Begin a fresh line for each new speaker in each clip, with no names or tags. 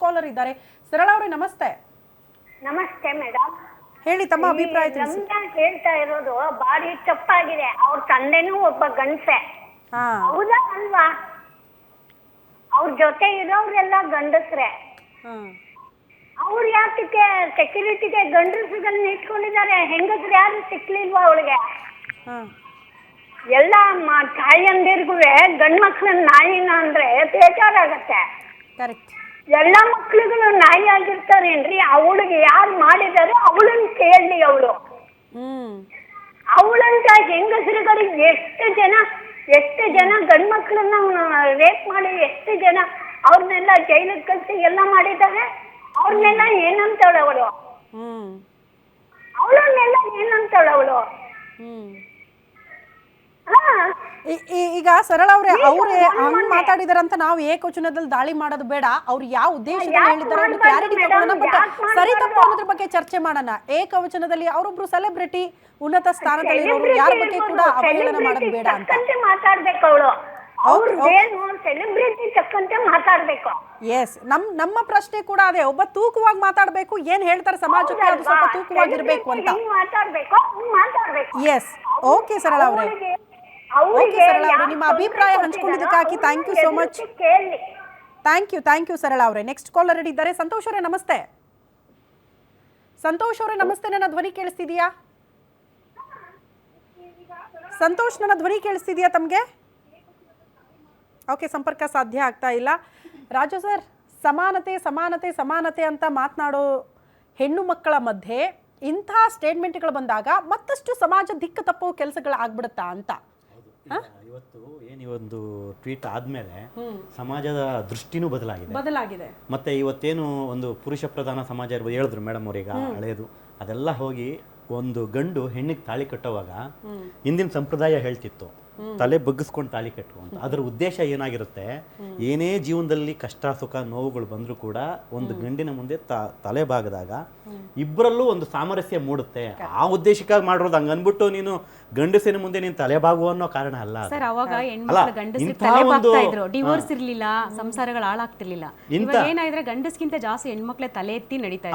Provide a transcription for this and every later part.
Collar ಇದ್ದಾರೆ. ಸರಳ ಅವರೇ ನಮಸ್ತೆ.
ನಮಸ್ತೆ ಮೇಡಮ್.
ಹೇಳಿ ತಮ್ಮ ಅಭಿಪ್ರಾಯ ತಿಳಿಸಿ.
ರಮ್ಯಾ ಹೇಳ್ತಾ ಇರೋದು ಬಾರಿ ತಪ್ಪಾಗಿದೆ. ಅವ್ರ ತಂದೆನೂ ಒಬ್ಬ ಗಂಡಸೆ, ಹೌದಾ ಅಲ್ವಾ? ಅವ್ರ ಜೊತೆ ಇರೋರೆಲ್ಲ ಗಂಡಸ್ರೆ. ಅವ್ರು ಯಾತಕ್ಕೆ ಸೆಕ್ಯೂರಿಟಿಗೆ ಗಂಡಸಗಳನ್ನ ಇಟ್ಕೊಂಡಿದ್ದಾರೆ? ಹೆಂಗಸ್ರು ಯಾರು ಸಿಕ್ಲಿಲ್ವಾ ಅವಳಿಗೆ? ಎಲ್ಲ ತಾಯಿಯಂದಿರ್ಗು ಗಂಡ್ ಮಕ್ಳನ್ನ ನಾಯಿನ ಅಂದ್ರೆ ಬೇಜಾರಾಗತ್ತೆ. ಎಲ್ಲ ಮಕ್ಳಿಗೂ ನಾಯಿ ಆಗಿರ್ತಾರೇನ್ರಿ? ಅವಳಿಗೆ ಯಾರು ಮಾಡಿದಾರೆ ಅವಳನ್ನ ಕೇಳಿ. ಅವಳಂತ ಹೆಂಗಸರುಗಳಿಗೆ ಎಷ್ಟು ಜನ ಗಂಡ್ ಮಕ್ಳನ್ನ ರೇಪ್ ಮಾಡಿ ಎಷ್ಟು ಜನ ಅವ್ರನ್ನೆಲ್ಲ ಜೈಲಿಗೆ ಕಳ್ಸಿ ಎಲ್ಲ ಮಾಡಿದ್ದಾರೆ. ಅವ್ರನ್ನೆಲ್ಲ ಏನಂತಾಳೆ ಅವಳು? ಅವಳನ್ನೆಲ್ಲ ಏನಂತಾಳೆ ಅವಳು?
ಈಗ ಸರಳ ಅವ್ರೆ ಅವ್ರೆ ಹಂಗ್ ಮಾತಾಡಿದಾರಂತ ನಾವು ಏಕವಚನದಲ್ಲಿ ದಾಳಿ ಮಾಡೋದು ಬೇಡ. ಅವ್ರು ಯಾವ ಉದ್ದೇಶದಲ್ಲಿ ಹೇಳಿದಾರೆ ಒಂದು ಕ್ಲಾರಿಟಿ ತಗೊಳ್ಳೋಣ. ಬಟ್ ಸರಿ ತಪ್ಪು ಅನ್ನೋದ್ರ ಬಗ್ಗೆ ಚರ್ಚೆ ಮಾಡೋಣ. ಏಕವಚನದಲ್ಲಿ ಅವರೊಬ್ರು ಸೆಲೆಬ್ರಿಟಿ, ಉನ್ನತ ಸ್ಥಾನದಲ್ಲಿ ಇರೋರು, ಯಾರ ಬಗ್ಗೆ ಕೂಡ ಅವಹೇಳನ ಮಾಡೋದು ಬೇಡ ಅಂತ
ಮಾತಾಡ್ಬೇಕು. ಅವಳು ಸೆಲೆಬ್ರಿಟಿ ತಕ್ಕಂತೆ ಮಾತಾಡ್ಬೇಕು.
ಎಸ್, ನಮ್ಮ ಪ್ರಶ್ನೆ ಕೂಡ ಅದೇ. ಒಬ್ಬ ತೂಕವಾಗಿ ಮಾತಾಡ್ಬೇಕು, ಏನ್ ಹೇಳ್ತಾರೆ ಸಮಾಜಕ್ಕೆ ಅದು ಸ್ವಲ್ಪ ತೂಕವಾಗಿರ್ಬೇಕು ಅಂತ. ಎಸ್, ಓಕೆ ಸರಳ ಅವ್ರೆ. ಓಕೆ ಸರಳ ಅವ್ರೆ, ನಿಮ್ಮ ಅಭಿಪ್ರಾಯ ಹಂಚ್ಕೊಂಡಿದ್ದಕ್ಕಾಗಿ thank you so much. Thank you Sarala ಅವ್ರೆ. ನೆಕ್ಸ್ಟ್ ಕಾಲರ್ ಇದ್ದಾರೆ. ಸಂತೋಷ್ ಅವರೇ ನಮಸ್ತೆ. ಸಂತೋಷ್ ಅವರೇ ನಮಸ್ತೆ. ನನ್ನ ಧ್ವನಿ ಕೇಳಿಸ್ತಿದೆಯಾ? ಸಂತೋಷ್, ನನ್ನ ಧ್ವನಿ ಕೇಳಿಸ್ತಿದೆಯಾ ತಮಗೆ? ಓಕೆ, ಸಂಪರ್ಕ ಸಾಧ್ಯ ಆಗ್ತಾ ಇಲ್ಲ. ರಾಜು ಸರ್, ಸಮಾನತೆ ಸಮಾನತೆ ಸಮಾನತೆ ಅಂತ ಮಾತನಾಡೋ ಹೆಣ್ಣು ಮಕ್ಕಳ ಮಧ್ಯೆ ಇಂಥ ಸ್ಟೇಟ್ಮೆಂಟ್ಗಳು ಬಂದಾಗ ಮತ್ತಷ್ಟು ಸಮಾಜ ದಿಕ್ಕು ತಪ್ಪೋ ಕೆಲಸಗಳಾಗ್ಬಿಡುತ್ತಾ ಅಂತ.
ಇವತ್ತು ಏನೊಂದು ಟ್ವೀಟ್ ಆದ್ಮೇಲೆ ಸಮಾಜದ ದೃಷ್ಟಿನೂ ಬದಲಾಗಿದೆ. ಮತ್ತೆ ಇವತ್ತೇನು ಒಂದು ಪುರುಷ ಪ್ರಧಾನ ಸಮಾಜ ಇರ್ಬೋದು ಹೇಳಿದ್ರು ಮೇಡಮ್ ಅವ್ರೀಗ ಹಳೇದು ಅದೆಲ್ಲ ಹೋಗಿ ಒಂದು ಗಂಡು ಹೆಣ್ಣಿಗೆ ತಾಳಿ ಕಟ್ಟುವಾಗ ಹಿಂದಿನ ಸಂಪ್ರದಾಯ ಹೇಳ್ತಿತ್ತು ತಲೆ ಬಗ್ಗಿಸ್ಕೊಂಡು ತಾಳಿ ಕಟ್ಟು ಅಂತ. ಅದರ ಉದ್ದೇಶ ಏನಾಗಿರುತ್ತೆ, ಏನೇ ಜೀವನದಲ್ಲಿ ಕಷ್ಟ ಸುಖ ನೋವುಗಳು ಬಂದರೂ ಕೂಡ ಒಂದು ಗಂಡಿನ ಮುಂದೆ ತಲೆ ಬಾಗದಾಗ ಇಬ್ಬರಲ್ಲೂ ಒಂದು ಸಾಮರಸ್ಯ ಮೂಡುತ್ತೆ. ಆ ಉದ್ದೇಶಕ್ಕಾಗಿ ಮಾಡಿರೋದು. ಹಂಗ ಅನ್ಬಿಟ್ಟು ನೀನು ಗಂಡಸಿನ ಮುಂದೆ ನೀನು ತಲೆ ಬಾಗುವ ಅನ್ನೋ ಕಾರಣ ಅಲ್ಲ.
ಡಿವೋರ್ಸ್ ಇರ್ಲಿಲ್ಲ, ಸಂಸಾರಗಳು ಹಾಳಾಗ್ತಿರ್ಲಿಲ್ಲ. ಏನಾದ್ರೆ ಗಂಡಸ್ಗಿಂತ ಜಾಸ್ತಿ ಹೆಣ್ಮಕ್ಳೆ ತಲೆ ಎತ್ತಿ ನಡೀತಾ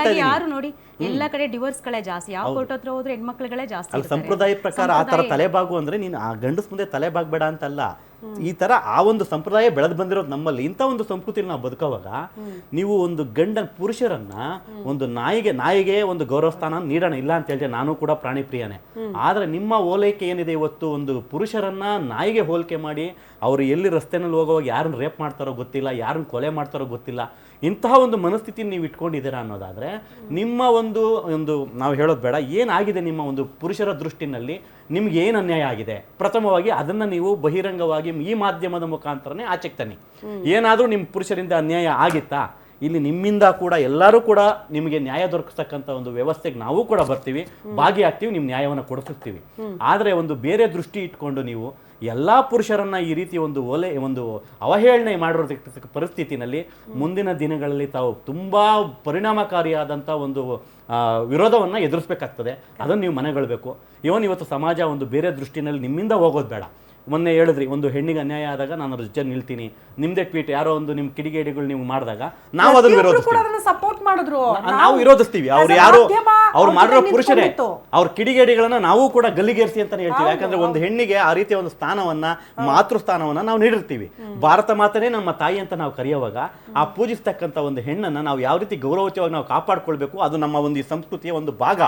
ಇದೆ. ಯಾರು ನೋಡಿ ಎಲ್ಲಾ ಕಡೆ ಡಿವೋರ್ಸ್ ಗಳೇ ಜಾಸ್ತಿ. ಯಾವ ಕೋರ್ಟ್ ಹತ್ರ ಹೋದ್ರೆ ಹೆಣ್ಮಕ್ಳುಗಳೇ ಜಾಸ್ತಿ.
ಸಂಪ್ರದಾಯ ಪ್ರಕಾರ ಆ ತರ ತಲೆ ಬಾಗು ಅಂದ್ರೆ ನೀನು ಆ ಗಂಡಸ್ ಮುಂದೆ ತಲೆ ಬಾಗ್ಬೇಡ ಅಂತಲ್ಲ. ಈ ತರ ಆ ಒಂದು ಸಂಪ್ರದಾಯ ಬೆಳೆದು ಬಂದಿರೋದು ನಮ್ಮಲ್ಲಿ. ಇಂಥ ಒಂದು ಸಂಸ್ಕೃತಿ ನಾವು ಬದುಕೋವಾಗ ನೀವು ಒಂದು ಪುರುಷರನ್ನ ಒಂದು ನಾಯಿಗೆ ಒಂದು ಗೌರವ ಸ್ಥಾನ ನೀಡೋಣ, ಇಲ್ಲ ಅಂತ ಹೇಳಿದ್ರೆ ನಾನು ಕೂಡ ಪ್ರಾಣಿ ಪ್ರಿಯನೇ. ಆದ್ರೆ ನಿಮ್ಮ ಓಲೈಕೆ ಏನಿದೆ ಇವತ್ತು, ಒಂದು ಪುರುಷರನ್ನ ನಾಯಿಗೆ ಹೋಲಿಕೆ ಮಾಡಿ ಅವರು ಎಲ್ಲಿ ರಸ್ತೆನಲ್ಲಿ ಹೋಗುವಾಗ ಯಾರನ್ನ ರೇಪ್ ಮಾಡ್ತಾರೋ ಗೊತ್ತಿಲ್ಲ, ಯಾರನ್ನ ಕೊಲೆ ಮಾಡ್ತಾರೋ ಗೊತ್ತಿಲ್ಲ, ಇಂತಹ ಒಂದು ಮನಸ್ಥಿತಿ ನೀವು ಇಟ್ಕೊಂಡಿದ್ದೀರಾ ಅನ್ನೋದಾದ್ರೆ ನಿಮ್ಮ ಒಂದು ನಾವು ಹೇಳೋದು ಬೇಡ, ಏನಾಗಿದೆ ನಿಮ್ಮ ಒಂದು ಪುರುಷರ ದೃಷ್ಟಿನಲ್ಲಿ ನಿಮ್ಗೆ ಏನು ಅನ್ಯಾಯ ಆಗಿದೆ, ಪ್ರಥಮವಾಗಿ ಅದನ್ನ ನೀವು ಬಹಿರಂಗವಾಗಿ ಈ ಮಾಧ್ಯಮದ ಮುಖಾಂತರನೇ ಆಚೆಗೆ ತನ್ನಿ. ಏನಾದರೂ ನಿಮ್ಮ ಪುರುಷರಿಂದ ಅನ್ಯಾಯ ಆಗಿತ್ತಾ, ಇಲ್ಲಿ ನಿಮ್ಮಿಂದ ಕೂಡ ಎಲ್ಲರೂ ಕೂಡ ನಿಮಗೆ ನ್ಯಾಯ ದೊರಕಿಸ್ತಕ್ಕಂಥ ಒಂದು ವ್ಯವಸ್ಥೆಗೆ ನಾವು ಕೂಡ ಬರ್ತೀವಿ, ಭಾಗಿಯಾಗ್ತೀವಿ, ನಿಮ್ಮ ನ್ಯಾಯವನ್ನು ಕೊಡಿಸ್ತೀವಿ. ಆದರೆ ಒಂದು ಬೇರೆ ದೃಷ್ಟಿ ಇಟ್ಕೊಂಡು ನೀವು ಎಲ್ಲ ಪುರುಷರನ್ನ ಈ ರೀತಿ ಒಂದು ಅವಹೇಳನೆ ಮಾಡಿರೋ ಪರಿಸ್ಥಿತಿನಲ್ಲಿ ಮುಂದಿನ ದಿನಗಳಲ್ಲಿ ತಾವು ತುಂಬಾ ಪರಿಣಾಮಕಾರಿಯಾದಂಥ ಒಂದು ವಿರೋಧವನ್ನು ಎದುರಿಸಬೇಕಾಗ್ತದೆ. ಅದನ್ನು ನೀವು ಮನೆಗೊಳ್ಬೇಕು. ಇವತ್ತು ಸಮಾಜ ಒಂದು ಬೇರೆ ದೃಷ್ಟಿನಲ್ಲಿ ನಿಮ್ಮಿಂದ ಹೋಗೋದು ಬೇಡ. ಮೊನ್ನೆ ಹೇಳಿದ್ರಿ ಒಂದು ಹೆಣ್ಣಿಗೆ ಅನ್ಯಾಯ ಆದಾಗ ನಾನು ಅದ್ರ ಜೊತೆ ನಿಲ್ತೀನಿ, ನಿಮ್ದೇ ಟ್ವೀಟ್ ಯಾರೋ ಒಂದು ನಿಮ್ಮ ಕಿಡಿಗೇಡಿಗಳು ನೀವು ಮಾಡಿದಾಗ ನಾವು ಅದನ್ನು ವಿರೋಧಿಸ್ತೀವಿ. ಅವ್ರು ಮಾಡಿರೋ ಪುರುಷರೇ ಅವ್ರ ಕಿಡಿಗೇಡಿಗಳನ್ನ ನಾವು ಕೂಡ ಗಲ್ಲಿಗೇರಿಸಿ ಅಂತಾನೆ ಹೇಳ್ತೀವಿ. ಯಾಕಂದ್ರೆ ಒಂದು ಹೆಣ್ಣಿಗೆ ಆ ರೀತಿಯ ಒಂದು ಸ್ಥಾನವನ್ನ, ಮಾತೃ ಸ್ಥಾನವನ್ನ ನಾವು ನೀಡಿರ್ತೀವಿ. ಭಾರತ ಮಾತನೇ ನಮ್ಮ ತಾಯಿ ಅಂತ ನಾವು ಕರೆಯುವಾಗ ಆ ಪೂಜಿಸ್ತಕ್ಕಂಥ ಒಂದು ಹೆಣ್ಣನ್ನ ನಾವು ಯಾವ ರೀತಿ ಗೌರವಯುತವಾಗಿ ನಾವು ಕಾಪಾಡ್ಕೊಳ್ಬೇಕು, ಅದು ನಮ್ಮ ಒಂದು ಸಂಸ್ಕೃತಿಯ ಒಂದು ಭಾಗ.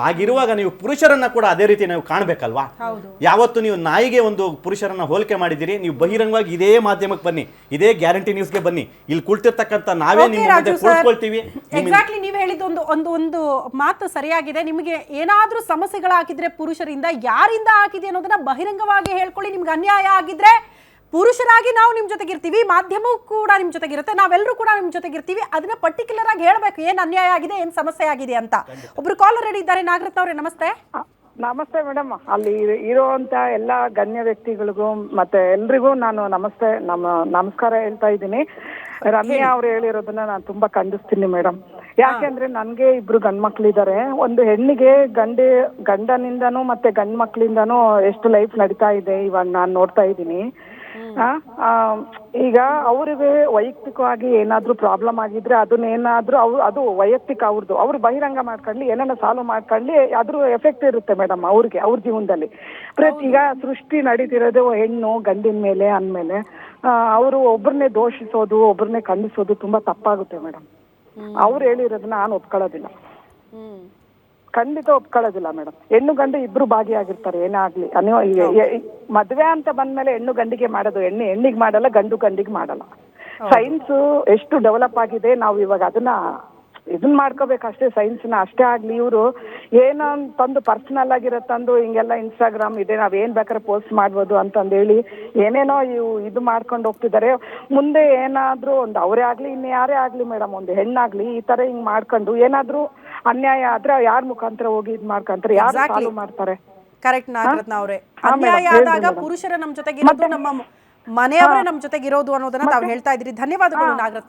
ಹಾಗಿರುವಾಗ ನೀವು ಪುರುಷರನ್ನ ಕೂಡ ಅದೇ ರೀತಿ ನಾವು ಕಾಣ್ಬೇಕಲ್ವಾ? ಯಾವತ್ತು ನೀವು ನಾಯಿಗೆ ಒಂದು ಪುರುಷರನ್ನ ಹೋಲಿಕೆ ಮಾಡಿದಿರಿ, ನೀವು ಬಹಿರಂಗವಾಗಿ ಇದೇ ಮಾಧ್ಯಮಕ್ಕೆ ಬನ್ನಿ, ಇದೇ ಗ್ಯಾರಂಟಿ ನ್ಯೂಸ್ಗೆ ಬನ್ನಿ, ಇಲ್ಲಿ ಕುಳಿತಿರ್ತಕ್ಕಂಥ ನಾವೇ ನಿಮ್ಮ ಮುಂದೆ ಕೂತ್ಕೊಳ್ತೀವಿ.
ಎಕ್ಸಾಕ್ಟ್ಲಿ ನೀವು ಹೇಳಿದ ಒಂದು ಮಾತು ಸರಿಯಾಗಿದೆ. ನಿಮಗೆ ಏನಾದ್ರೂ ಸಮಸ್ಯೆಗಳಾಗಿದ್ರೆ ಪುರುಷರಿಂದ ಯಾರಿಂದ ಆಗಿದೆ ಅನ್ನೋದನ್ನ ಬಹಿರಂಗವಾಗಿ ಹೇಳ್ಕೊಳ್ಳಿ. ನಿಮ್ಗೆ ಅನ್ಯಾಯ ಆಗಿದ್ರೆ ಪುರುಷರಾಗಿ ನಾವು ನಿಮ್ ಜೊತೆಗಿರ್ತೀವಿ, ಮಾಧ್ಯಮವೂ ಕೂಡ ನಿಮ್ ಜೊತೆಗಿರುತ್ತೆ, ನಾವೆಲ್ಲರೂ ಕೂಡ ನಿಮ್ ಜೊತೆಗಿರ್ತೀವಿ. ಅದನ್ನ ಪರ್ಟಿಕ್ಯುಲರ್ ಆಗಿ ಹೇಳ್ಬೇಕು, ಏನ್ ಅನ್ಯಾಯ ಆಗಿದೆ, ಏನ್ ಸಮಸ್ಯೆ ಆಗಿದೆ ಅಂತ. ಒಬ್ರು ಕಾಲರ್ ರೆಡಿ ಇದ್ದಾರೆ. ನಾಗರತ್ನ ಅವರೇ ನಮಸ್ತೆ.
ನಮಸ್ತೆ ಮೇಡಮ್. ಅಲ್ಲಿ ಇರುವಂತ ಎಲ್ಲ ಗಣ್ಯ ವ್ಯಕ್ತಿಗಳಿಗೂ ಮತ್ತೆ ಎಲ್ರಿಗೂ ನಾನು ನಮಸ್ಕಾರ ಹೇಳ್ತಾ ಇದ್ದೀನಿ. ರಮ್ಯಾ ಅವ್ರು ಹೇಳಿರೋದನ್ನ ನಾನು ತುಂಬಾ ಖಂಡಿಸ್ತೀನಿ ಮೇಡಮ್. ಯಾಕೆಂದ್ರೆ ನನ್ಗೆ ಇಬ್ರು ಗಂಡ್ಮಕ್ಳಿದ್ದಾರೆ. ಒಂದು ಹೆಣ್ಣಿಗೆ ಗಂಡನಿಂದನೂ ಮತ್ತೆ ಗಂಡ್ ಮಕ್ಳಿಂದನೂ ಎಷ್ಟು ಲೈಫ್ ನಡೀತಾ ಇದೆ ಇವಾಗ ನಾನು ನೋಡ್ತಾ ಇದ್ದೀನಿ. ಈಗ ಅವ್ರಿಗೆ ವೈಯಕ್ತಿಕವಾಗಿ ಏನಾದ್ರೂ ಪ್ರಾಬ್ಲಮ್ ಆಗಿದ್ರೆ ಅದನ್ನೇನಾದ್ರೂ ಅದು ವೈಯಕ್ತಿಕ ಅವ್ರು ಬಹಿರಂಗ ಮಾಡ್ಕೊಳ್ಳಿ, ಏನನ್ನ ಸಾಲ್ವ್ ಮಾಡ್ಕೊಳ್ಳಿ, ಅದ್ರ ಎಫೆಕ್ಟ್ ಇರುತ್ತೆ ಮೇಡಮ್ ಅವ್ರಿಗೆ, ಅವ್ರ ಜೀವನದಲ್ಲಿ. ಈಗ ಸೃಷ್ಟಿ ನಡೀತಿರೋದು ಹೆಣ್ಣು ಗಂಡಿನ ಮೇಲೆ ಅಂದ್ಮೇಲೆ ಅವರು ಒಬ್ಬರನ್ನೇ ದೋಷಿಸೋದು, ಒಬ್ಬರನ್ನೇ ಖಂಡಿಸೋದು ತುಂಬಾ ತಪ್ಪಾಗುತ್ತೆ ಮೇಡಮ್. ಅವ್ರು ಹೇಳಿರೋದನ್ನ ನಾನು ಒಪ್ಕೊಳ್ಳೋದಿಲ್ಲ, ಖಂಡಿತ ಒಪ್ಕೊಳ್ಳೋದಿಲ್ಲ ಮೇಡಮ್. ಹೆಣ್ಣು ಗಂಡು ಇಬ್ರು ಭಾಗಿಯಾಗಿರ್ತಾರೆ, ಏನೇ ಆಗ್ಲಿ. ಮದ್ವೆ ಅಂತ ಬಂದ್ಮೇಲೆ ಹೆಣ್ಣು ಗಂಡಿಗೆ ಮಾಡೋದು, ಹೆಣ್ಣಿಗೆ ಮಾಡಲ್ಲ, ಗಂಡು ಗಂಡಿಗೆ ಮಾಡಲ್ಲ. ಸೈನ್ಸ್ ಎಷ್ಟು ಡೆವಲಪ್ ಆಗಿದೆ, ನಾವು ಇವಾಗ ಇದನ್ನ ಮಾಡ್ಕೋಬೇಕಷ್ಟೇ. ಸೈನ್ಸ್ ನ ಅಷ್ಟೇ ಆಗ್ಲಿ. ಇವರು ಏನೋ ತಂದು ಪರ್ಸನಲ್ ಆಗಿರತ್ತಂದು ಹಿಂಗೆಲ್ಲ ಇನ್ಸ್ಟಾಗ್ರಾಮ್ ಇದೆ, ನಾವ್ ಏನ್ ಬೇಕಾದ್ರೆ ಪೋಸ್ಟ್ ಮಾಡ್ಬೋದು ಅಂತಂದು ಹೇಳಿ ಏನೇನೋ ಇದು ಮಾಡ್ಕೊಂಡು ಹೋಗ್ತಿದ್ದಾರೆ. ಮುಂದೆ ಏನಾದ್ರೂ ಒಂದು ಅವರೇ ಆಗ್ಲಿ ಇನ್ನು ಯಾರೇ ಆಗ್ಲಿ ಮೇಡಮ್, ಒಂದು ಹೆಣ್ಣಾಗ್ಲಿ ಈ ತರ ಹಿಂಗ್ ಮಾಡ್ಕೊಂಡು ಏನಾದ್ರೂ ಅನ್ಯಾಯ ಆದ್ರೆ ಯಾರ ಮುಖಾಂತರ ಹೋಗಿ ಇದ್ ಮಾಡ್ಕೊಂತಾರೆ, ಯಾರು ಸಾಲ್ವ್ ಮಾಡ್ತಾರೆ?
ಕರೆಕ್ಟ್ ನಾಗರತ್ನ ಅವರೇ, ಅನ್ಯಾಯ ಆದಾಗ ಪುರುಷರ ನಮ್ ಜೊತೆಗಿರೋದು, ನಮ್ಮ ಮನೆಯವರೇ ನಮ್ ಜೊತೆಗಿರೋದು ಅನ್ನೋದನ್ನ ತಾವು ಹೇಳ್ತಾ ಇದ್ರಿ. ಧನ್ಯವಾದಗಳು ನಾಗರತ್ನ.